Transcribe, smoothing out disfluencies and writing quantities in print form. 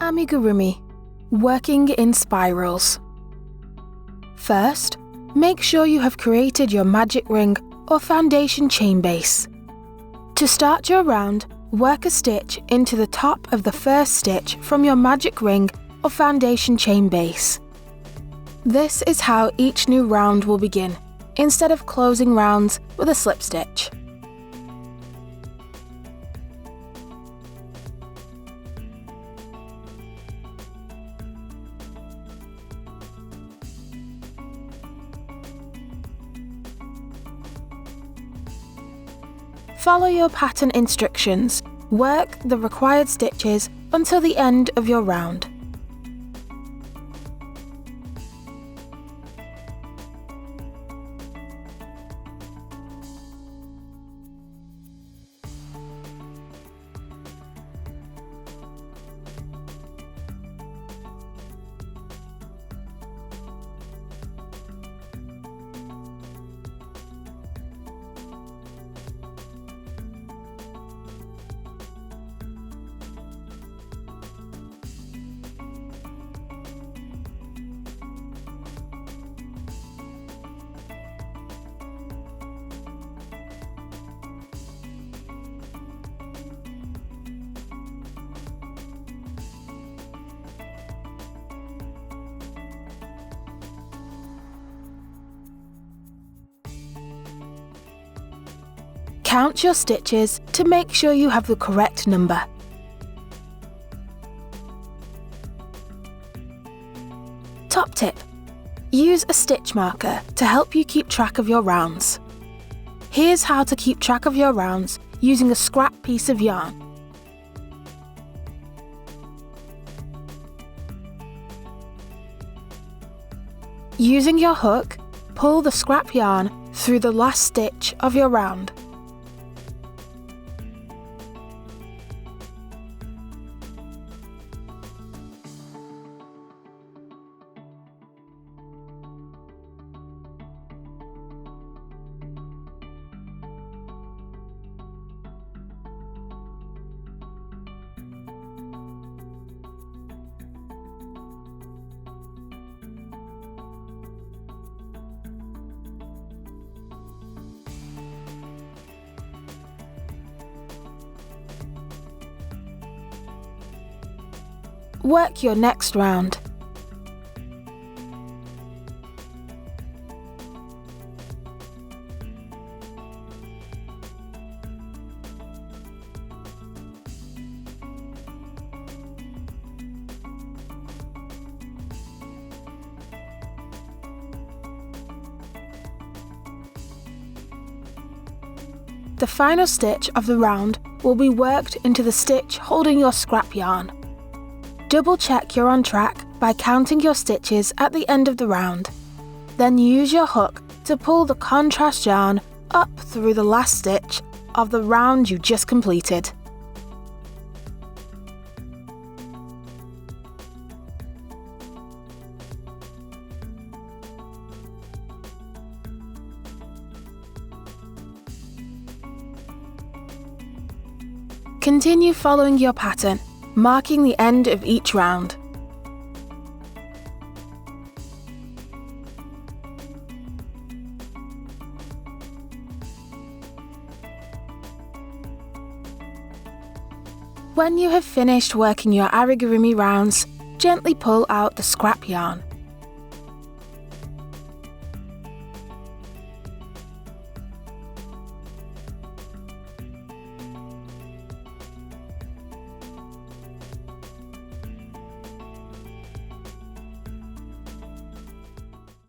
Amigurumi, working in spirals. First, make sure you have created your magic ring or foundation chain base. To start your round, work a stitch into the top of the first stitch from your magic ring or foundation chain base. This is how each new round will begin, instead of closing rounds with a slip stitch. Follow your pattern instructions. Work the required stitches until the end of your round. Count your stitches to make sure you have the correct number. Top tip: use a stitch marker to help you keep track of your rounds. Here's how to keep track of your rounds using a scrap piece of yarn. Using your hook, pull the scrap yarn through the last stitch of your round. Work your next round. The final stitch of the round will be worked into the stitch holding your scrap yarn. Double check you're on track by counting your stitches at the end of the round. Then use your hook to pull the contrast yarn up through the last stitch of the round you just completed. Continue following your pattern, marking the end of each round. When you have finished working your amigurumi rounds, gently pull out the scrap yarn.